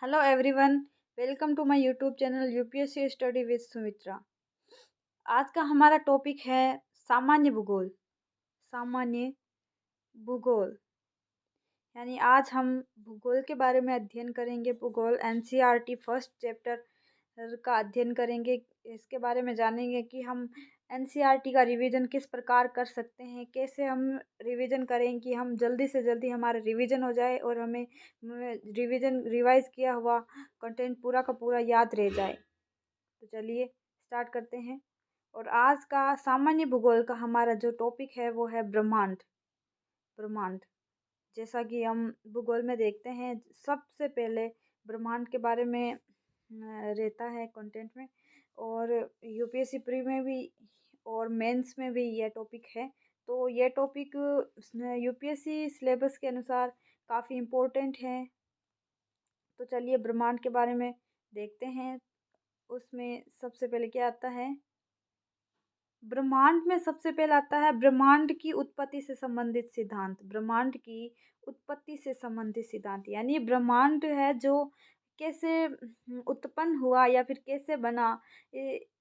Hello everyone. Welcome to my YouTube channel UPSC study with Sumitra. आज का हमारा topic है सामान्य भूगोल। सामान्य भूगोल यानी आज हम भूगोल के बारे में अध्ययन करेंगे। भूगोल एनसीईआरटी फर्स्ट चैप्टर का अध्ययन करेंगे। इसके बारे में जानेंगे कि हम एनसीईआरटी का रिवीजन किस प्रकार कर सकते हैं, कैसे हम रिवीजन करें कि हम जल्दी से जल्दी हमारा रिवीजन हो जाए और हमें रिवाइज किया हुआ कंटेंट पूरा का पूरा याद रह जाए। तो चलिए स्टार्ट करते हैं। और आज का सामान्य भूगोल का हमारा जो टॉपिक है वो है ब्रह्मांड। ब्रह्मांड जैसा कि हम भूगोल में देखते हैं, सबसे पहले ब्रह्मांड के बारे में रहता है कंटेंट में। और यूपीएससी प्री में भी और मेंस में भी यह टॉपिक है। तो यह टॉपिक यूपीएससी सिलेबस के अनुसार काफ़ी इम्पोर्टेंट है। तो चलिए ब्रह्मांड के बारे में देखते हैं। उसमें सबसे पहले क्या आता है? ब्रह्मांड में सबसे पहले आता है ब्रह्मांड की उत्पत्ति से संबंधित सिद्धांत। ब्रह्मांड की उत्पत्ति से संबंधित सिद्धांत यानी ब्रह्मांड है जो कैसे उत्पन्न हुआ या फिर कैसे बना,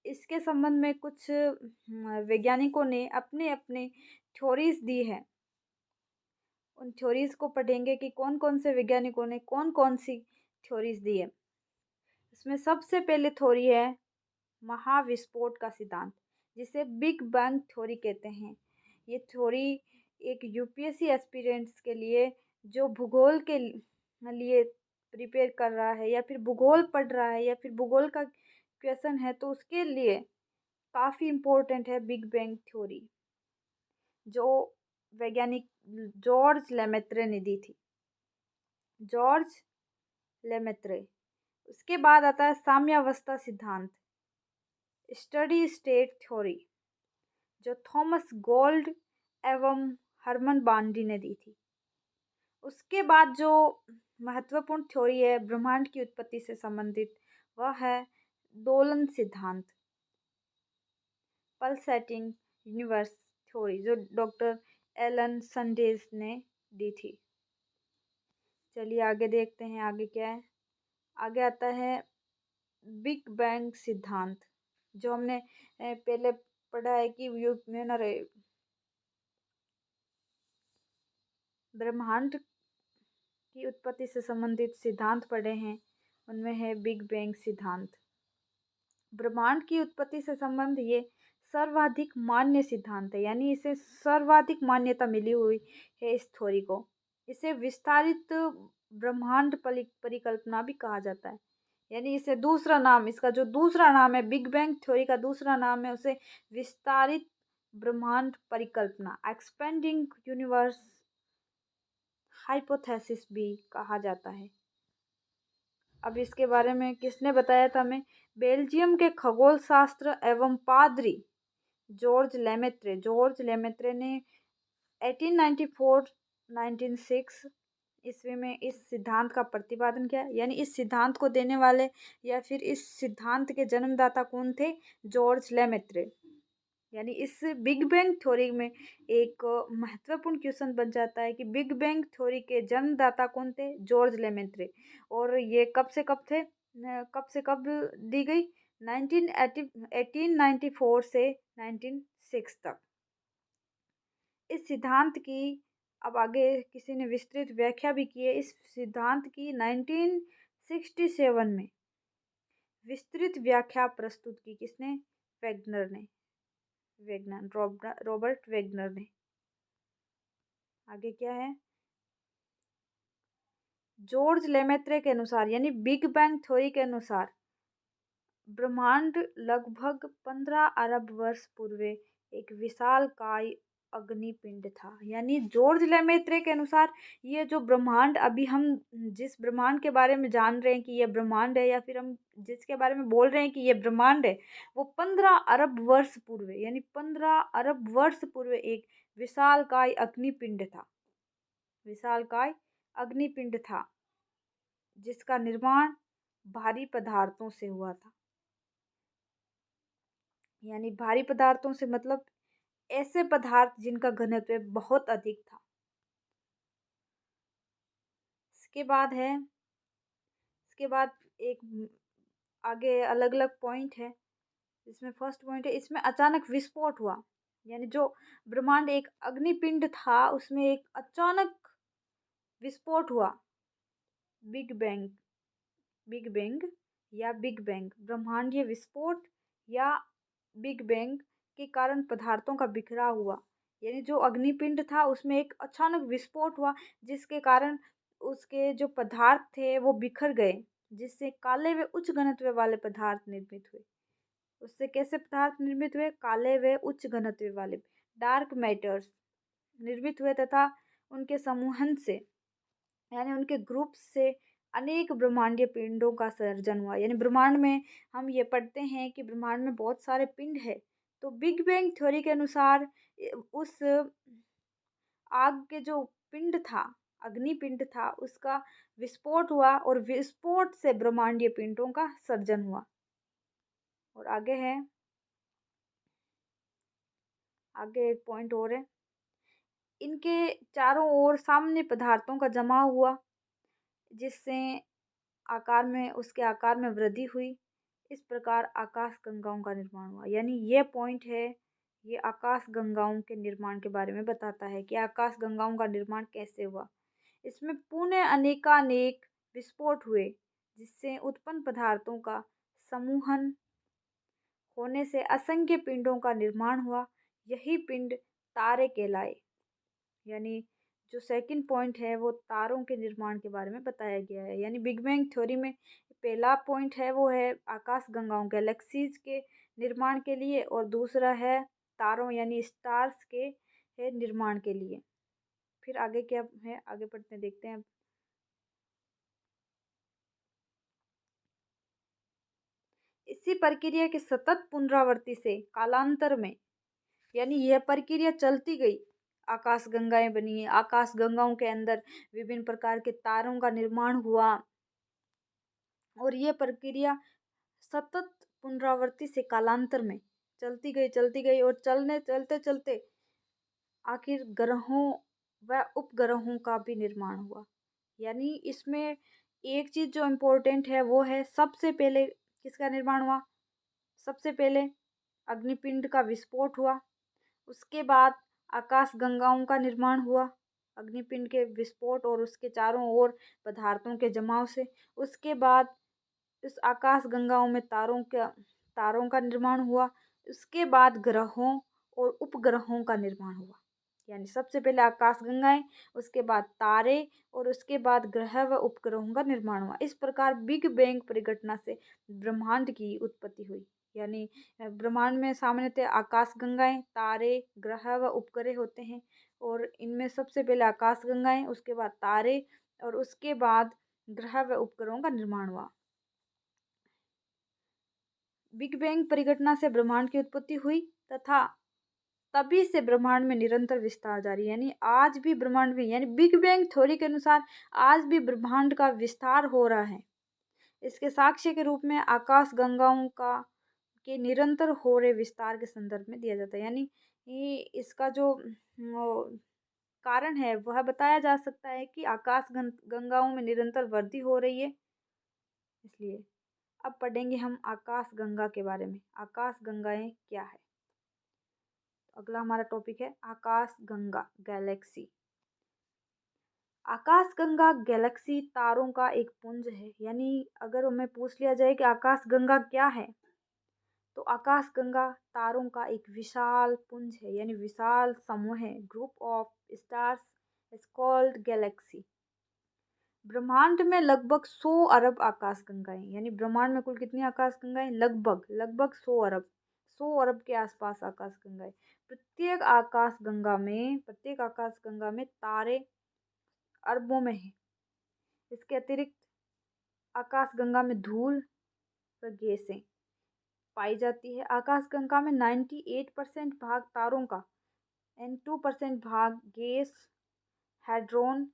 इसके संबंध में कुछ वैज्ञानिकों ने अपने अपने थ्योरीज दी है। उन थ्योरीज को पढ़ेंगे कि कौन कौन से वैज्ञानिकों ने कौन कौन सी थ्योरीज दी है। इसमें सबसे पहले थ्योरी है महाविस्फोट का सिद्धांत, जिसे बिग बैंग थ्योरी कहते हैं। ये थ्योरी एक यूपीएससी एस्पिरेंट्स के लिए जो भूगोल के लिए प्रिपेयर कर रहा है या फिर भूगोल पढ़ रहा है या फिर भूगोल का क्वेश्चन है, तो उसके लिए काफ़ी इम्पोर्टेंट है बिग बैंग थ्योरी, जो वैज्ञानिक जॉर्ज लेमेत्रे ने दी थी। George Lemaître. उसके बाद आता है साम्यावस्था सिद्धांत, स्टडी स्टेट थ्योरी, जो थॉमस गोल्ड एवं हरमन बांडी ने दी थी। उसके बाद जो महत्वपूर्ण थ्योरी है ब्रह्मांड की उत्पत्ति से संबंधित, वह है दोलन सिद्धांत, पल्सेटिंग यूनिवर्स थ्योरी, जो डॉक्टर एलन संडेज ने दी थी। चलिए आगे देखते हैं आगे क्या है। आगे आता है बिग बैंग सिद्धांत, जो हमने पहले पढ़ा है कि ब्रह्मांड की उत्पत्ति से संबंधित सिद्धांत पढ़े हैं। उनमें है बिग बैंग सिद्धांत। ब्रह्मांड की उत्पत्ति से संबंध ये सर्वाधिक मान्य सिद्धांत है, यानी इसे सर्वाधिक मान्यता मिली हुई है इस थ्योरी को। इसे विस्तारित ब्रह्मांड परिकल्पना भी कहा जाता है। यानी इसे दूसरा नाम, इसका जो दूसरा नाम है बिग बैंग थ्योरी का दूसरा नाम है, उसे विस्तारित ब्रह्मांड परिकल्पना, एक्सपेंडिंग यूनिवर्स हाइपोथेसिस भी कहा जाता है। अब इसके बारे में किसने बताया था हमें? बेल्जियम के खगोल शास्त्र एवं पादरी जॉर्ज लेमेत्रे। जॉर्ज लेमेत्रे ने 1894-1906 ईस्वी में इस सिद्धांत का प्रतिपादन किया। यानी इस सिद्धांत को देने वाले या फिर इस सिद्धांत के जन्मदाता कौन थे? George Lemaître. यानी इस बिग बैंग थ्योरी में एक महत्वपूर्ण क्वेश्चन बन जाता है कि बिग बैंग थ्योरी के जन्मदाता कौन थे? George Lemaître. और ये कब से कब थे, कब से कब दी गई? 1894 से 1906 तक। इस सिद्धांत की अब आगे किसी ने विस्तृत व्याख्या भी की है। इस सिद्धांत की 1967 में विस्तृत व्याख्या प्रस्तुत की किसने? वेगनर ने। रॉबर्ट वेगनर ने। आगे क्या है? जॉर्ज लेमेत्रे के अनुसार यानी बिग बैंग थ्योरी के अनुसार ब्रह्मांड लगभग 15 अरब वर्ष पूर्व एक विशालकाय अग्निपिंड था। यानी जॉर्ज लेमेत्रे के अनुसार ये जो ब्रह्मांड, अभी हम जिस ब्रह्मांड के बारे में जान रहे हैं कि ये ब्रह्मांड है या फिर हम जिसके बारे में बोल रहे हैं कि ये ब्रह्मांड है, वो 15 अरब वर्ष पूर्व यानी 15 अरब वर्ष पूर्व एक विशालकाय अग्निपिंड था। विशालकाय अग्निपिंड था जिसका निर्माण भारी पदार्थों से हुआ था। यानी भारी पदार्थों से मतलब ऐसे पदार्थ जिनका घनत्व बहुत अधिक था। इसके बाद है इसके बाद एक आगे अलग अलग पॉइंट है। इसमें फर्स्ट पॉइंट है, इसमें अचानक विस्फोट हुआ। यानी जो ब्रह्मांड एक अग्निपिंड था उसमें एक अचानक विस्फोट हुआ। बिग बैंग, बिग बैंग या बिग बैंग, ब्रह्मांडीय विस्फोट या बिग बैंग के कारण पदार्थों का बिखराव हुआ। यानी जो अग्निपिंड था उसमें एक अचानक विस्फोट हुआ जिसके कारण उसके जो पदार्थ थे वो बिखर गए, जिससे काले व उच्च घनत्व वाले पदार्थ निर्मित हुए। उससे कैसे पदार्थ निर्मित हुए? काले व उच्च घनत्व वाले डार्क मैटर्स निर्मित हुए तथा उनके समूहन से यानी उनके ग्रुप से अनेक ब्रह्मांडीय पिंडों का सर्जन हुआ। यानी ब्रह्मांड में हम ये पढ़ते हैं कि ब्रह्मांड में बहुत सारे पिंड है। तो बिग बैंग थ्योरी के अनुसार उस आग के जो पिंड था, अग्नि पिंड था, उसका विस्फोट हुआ और विस्फोट से ब्रह्मांडीय पिंडों का सर्जन हुआ। और आगे है, आगे एक पॉइंट और है, इनके चारों ओर सामान्य पदार्थों का जमा हुआ जिससे आकार में उसके आकार में वृद्धि हुई। इस प्रकार आकाश गंगाओं का निर्माण हुआ। यानी ये पॉइंट है, ये आकाश गंगाओं के निर्माण के बारे में बताता है कि आकाश गंगाओं का निर्माण कैसे हुआ। इसमें पुनः अनेकानेक विस्फोट हुए जिससे उत्पन्न पदार्थों का समूहन होने से असंख्य पिंडों का निर्माण हुआ। यही पिंड तारे कहलाए। यानी जो सेकंड पॉइंट है वो तारों के निर्माण के बारे में बताया गया है। यानी बिग बैंग थ्योरी में पहला पॉइंट है वो है आकाश गंगाओं गैलेक्सीज के निर्माण के लिए, और दूसरा है तारों यानी स्टार्स के निर्माण के लिए। फिर आगे क्या है, आगे पढ़ते हैं, देखते हैं। इसी प्रक्रिया के सतत पुनरावृत्ति से कालांतर में, यानी यह प्रक्रिया चलती गई, आकाश गंगाएं बनी। आकाश गंगाओं के अंदर विभिन्न प्रकार के तारों का निर्माण हुआ और यह प्रक्रिया सतत पुनरावृत्ति से कालांतर में चलती गई और चलते चलते आखिर ग्रहों व उपग्रहों का भी निर्माण हुआ। यानी इसमें एक चीज जो इम्पोर्टेंट है वो है, सबसे पहले किसका निर्माण हुआ? सबसे पहले अग्निपिंड का विस्फोट हुआ, उसके बाद आकाश गंगाओं का निर्माण हुआ अग्निपिंड के विस्फोट और उसके चारों ओर पदार्थों के जमाव से। उसके बाद इस आकाश गंगाओं में तारों का निर्माण हुआ। उसके बाद ग्रहों और उपग्रहों का निर्माण हुआ। यानी सबसे पहले आकाश गंगाएं, उसके बाद तारे और उसके बाद ग्रह व उपग्रहों का निर्माण हुआ। इस प्रकार बिग बैंग परिघटना से ब्रह्मांड की उत्पत्ति हुई। यानी ब्रह्मांड में सामान्यतः आकाश गंगाएं, तारे, ग्रह व उपग्रह होते हैं, और इनमें सबसे पहले आकाश गंगाएं, उसके बाद तारे और उसके बाद ग्रह व उपग्रहों का निर्माण हुआ। बिग बैंग परिघटना से ब्रह्मांड की उत्पत्ति हुई तथा तभी से ब्रह्मांड में निरंतर विस्तार जारी है। यानी आज भी ब्रह्मांड में, यानी बिग बैंग थ्योरी के अनुसार आज भी ब्रह्मांड का विस्तार हो रहा है। इसके साक्ष्य के रूप में आकाश गंगाओं का के निरंतर हो रहे विस्तार के संदर्भ में दिया जाता है। यानी इसका जो कारण है वह बताया जा सकता है कि आकाश गंगाओं में निरंतर वृद्धि हो रही है, इसलिए। अब पढ़ेंगे हम आकाश गंगा के बारे में। आकाश गंगाएं क्या है? अगला हमारा टॉपिक है आकाश गंगा गैलेक्सी। आकाश गंगा गैलेक्सी तारों का एक पुंज है। यानी अगर हमें पूछ लिया जाए कि आकाश गंगा क्या है, तो आकाश गंगा तारों का एक विशाल पुंज है, यानी विशाल समूह है। Group of stars is called Galaxy. ब्रह्मांड में लगभग 100 अरब आकाश गंगाएं, यानी ब्रह्मांड में कुल कितनी आकाश गंगाएं? लगभग 100 अरब के आसपास आकाश गंगाएं। प्रत्येक आकाश गंगा में तारे अरबों में है। इसके अतिरिक्त आकाश गंगा में धूल व गैसें पाई जाती है। आकाश गंगा में 98% भाग तारों का एंड 2% भाग गैस, हाइड्रोन,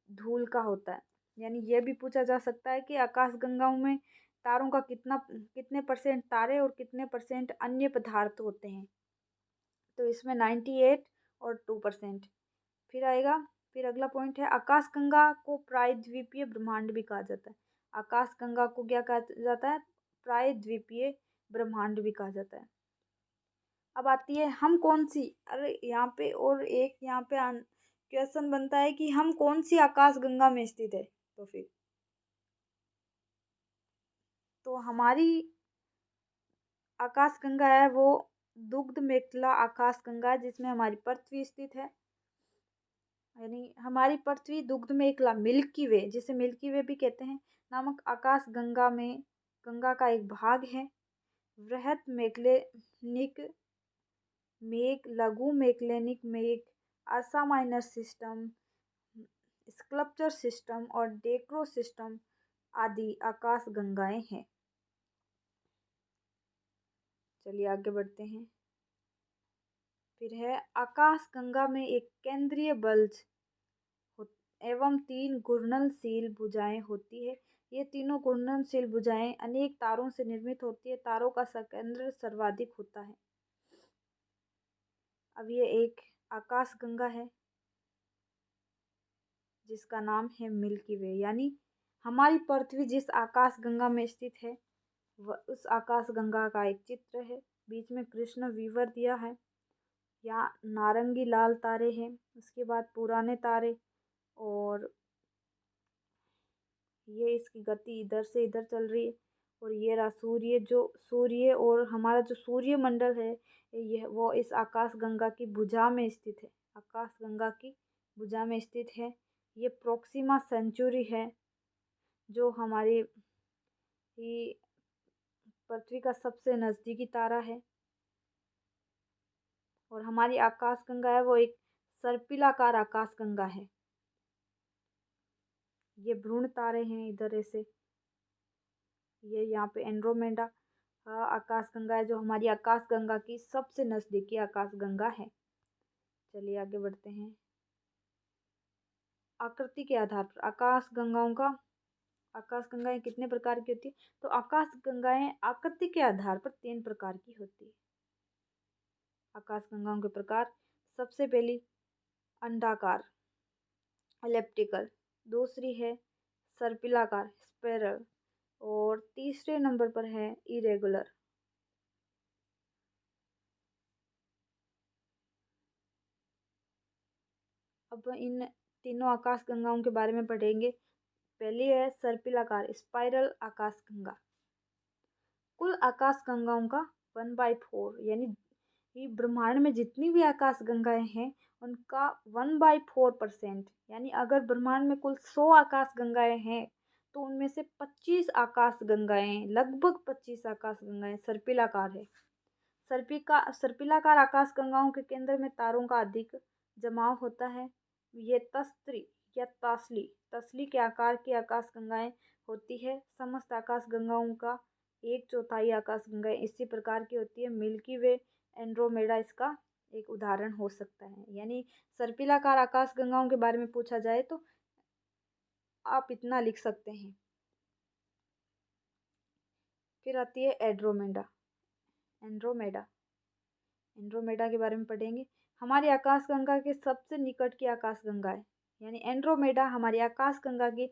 धूल का होता है। यानी यह भी पूछा जा सकता है कि आकाश गंगाओं में तारों का कितने परसेंट तारे और कितने परसेंट अन्य पदार्थ होते हैं। तो इसमें 98 और 2%। फिर अगला पॉइंट है, आकाश गंगा को प्रायद्वीपीय ब्रह्मांड भी कहा जाता है। आकाश गंगा को क्या कहा जाता है? प्रायद्वीपीय ब्रह्मांड भी कहा जाता है। अब आती है हम कौन सी, अरे यहाँ पे और एक यहाँ पे क्वेश्चन बनता है कि हम कौन सी आकाश गंगा में स्थित है। तो फिर तो हमारी आकाश गंगा है वो दुग्ध मेखला आकाश गंगा है, जिसमें हमारी पृथ्वी स्थित है। यानी हमारी पृथ्वी दुग्ध मेखला मिल्की वे, जिसे मिल्की वे भी कहते हैं, नामक आकाश गंगा में गंगा का एक भाग है। वृहत मेक्लेनिक मेघ, लघु मेक्लेनिक मेघ, अर्सा माइनर सिस्टम, स्कल्पचर सिस्टम और डेक्रो सिस्टम आदि आकाश गंगाएं हैं। चलिए आगे बढ़ते हैं। फिर है आकाश गंगा में एक केंद्रीय बल्ज एवं 3 घूर्णनशील भुजाएं होती है। ये तीनों घूर्णनशील भुजाएं अनेक तारों से निर्मित होती है। तारों का संकेंद्र सर्वाधिक होता है। अब ये एक आकाश गंगा है जिसका नाम है मिल्की वे। यानी हमारी पृथ्वी जिस आकाश गंगा में स्थित है वह उस आकाश गंगा का एक चित्र है। बीच में कृष्ण विवर दिया है। यहाँ नारंगी लाल तारे हैं। उसके बाद पुराने तारे, और ये इसकी गति इधर से इधर चल रही है। और ये रहा सूर्य, जो सूर्य और हमारा जो सूर्य मंडल है यह वो इस आकाश गंगा की भुजा में स्थित है। आकाश गंगा की भुजा में स्थित है। ये प्रोक्सिमा सेंचुरी है जो हमारी ही पृथ्वी का सबसे नज़दीकी तारा है। और हमारी आकाश गंगा है वो एक सर्पिलाकार आकाश गंगा है। ये भ्रूण तारे हैं इधर ऐसे। ये यहाँ पे एंड्रोमेडा आकाश गंगा है जो हमारी आकाश गंगा की सबसे नज़दीकी आकाश गंगा है। चलिए आगे बढ़ते हैं। आकृति के आधार पर आकाश गंगाएं कितने प्रकार की होती है? तो आकाश गंगाएं आकृति के आधार पर 3 प्रकार की होती है। आकाश गंगाओं के प्रकार, सबसे पहली अंडाकार एलिप्टिकल, दूसरी है सर्पिलाकार स्पाइरल, और तीसरे नंबर पर है इरेगुलर। अब इन तीनों आकाश गंगाओं के बारे में पढ़ेंगे। पहली है सर्पिलाकार स्पाइरल आकाश गंगा। कुल आकाश गंगाओं का 1/4 यानी ये ब्रह्मांड में जितनी भी आकाश गंगाएं हैं उनका 1/4% यानी अगर ब्रह्मांड में कुल 100 आकाश गंगाएं हैं तो उनमें से 25 आकाश गंगाएं, लगभग 25 आकाश गंगाएं सर्पिलाकार है। सर्पिलाकार आकाश गंगाओं के केंद्र में तारों का अधिक जमाव होता है। ये तस्त्री या तसली के आकार की आकाश गंगाएं होती है। समस्त आकाश गंगाओं का 1/4 आकाश गंगाएं इसी प्रकार की होती है। मिल्की वे, एंड्रोमेडा इसका एक उदाहरण हो सकता है। यानी सर्पिलाकार आकाश गंगाओं के बारे में पूछा जाए तो आप इतना लिख सकते हैं। फिर आती है एंड्रोमेडा एंड्रोमेडा के बारे में पढ़ेंगे। हमारी आकाश गंगा के सबसे निकट की आकाश गंगा है। यानी एंड्रोमेडा हमारी आकाश गंगा की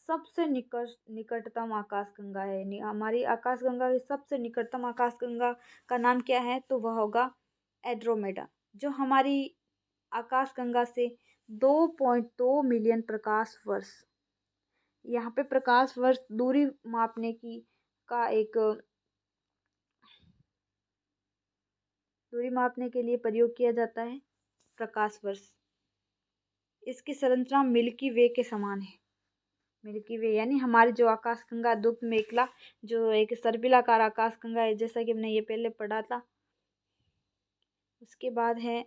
सबसे निकटतम आकाश गंगा है। यानी हमारी आकाश गंगा की सबसे निकटतम आकाश गंगा का नाम क्या है? तो वह होगा एंड्रोमेडा, जो हमारी आकाश गंगा से 2.2 मिलियन प्रकाश वर्ष, यहाँ पे प्रकाश वर्ष दूरी मापने की का एक दूरी मापने के लिए प्रयोग किया जाता है प्रकाश वर्ष। इसकी संरचना मिल्की वे के समान है। मिल्की वे यानी हमारी जो आकाश गंगा दुग्ध मेखला जो एक सर्पिलाकार आकाश गंगा है, जैसा कि हमने ये पहले पढ़ा था। उसके बाद है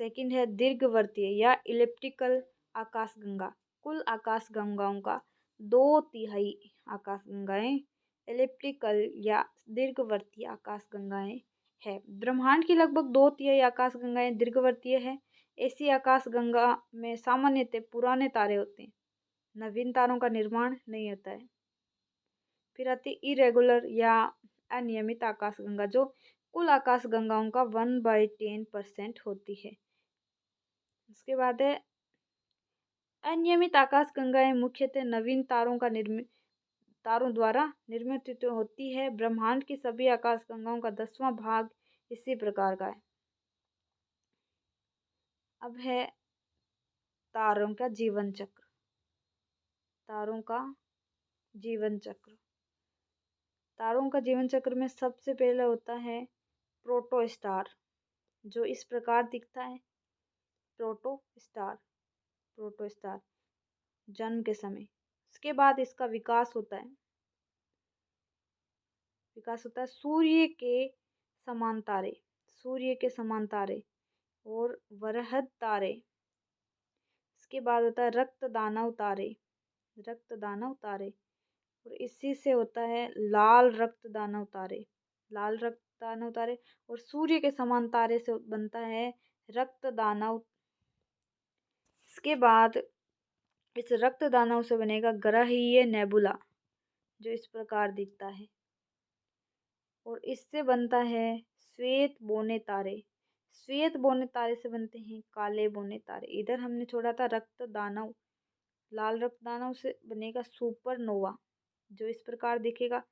सेकंड है दीर्घवर्तीय या इलिप्टिकल आकाश गंगा। कुल आकाश गंगाओं का 2/3 आकाश गंगाएं इलिप्टिकल या दीर्घवर्तीय आकाश गंगाएं है। ब्रह्मांड की लगभग 2/3 आकाश गंगाएं दीर्घवर्तीय है। ऐसी आकाश गंगा में सामान्यतः पुराने तारे होते हैं, नवीन तारों का निर्माण नहीं होता है। फिर आती इरेगुलर या अनियमित आकाश गंगा, जो कुल आकाश गंगाओं का 1/10% होती है। उसके बाद है अनियमित आकाशगंगाएं मुख्यतः नवीन तारों द्वारा निर्मित तो होती है। ब्रह्मांड की सभी आकाशगंगाओं का 10वां भाग इसी प्रकार का है। अब है तारों का जीवन चक्र। तारों का जीवन चक्र। तारों का जीवन चक्र में सबसे पहले होता है प्रोटोस्टार, जो इस प्रकार दिखता है। प्रोटोस्टार, प्रोटोस्टार जन्म के समय। इसके बाद इसका विकास होता है सूर्य के समान तारे, सूर्य के समान तारे और वृहद तारे। इसके बाद होता है रक्त दानव तारे, रक्त दानव तारे। और इसी से होता है लाल रक्त दानव तारे, लाल रक्त दानव तारे। और सूर्य के समान तारे से बनता है रक्त दानव। इसके बाद इस रक्त दानव से बनेगा ग्रहीय नेबुला, जो इस प्रकार दिखता है। और इससे बनता है श्वेत बोने तारे, श्वेत बोने तारे से बनते हैं काले बोने तारे। इधर हमने छोड़ा था रक्त दानव, लाल रक्त दानव से बनेगा सुपरनोवा, जो इस प्रकार दिखेगा।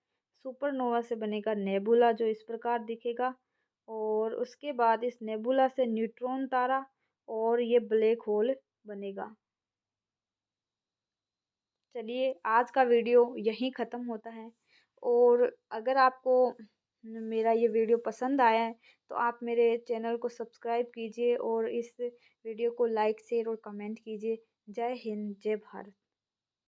सुपरनोवा से बनेगा नेबुला, जो इस प्रकार दिखेगा। और उसके बाद इस नेबुला से न्यूट्रॉन तारा और ये ब्लैक होल बनेगा। चलिए आज का वीडियो यहीं ख़त्म होता है। और अगर आपको मेरा ये वीडियो पसंद आया है तो आप मेरे चैनल को सब्सक्राइब कीजिए और इस वीडियो को लाइक शेयर और कमेंट कीजिए। जय हिंद, जय भारत।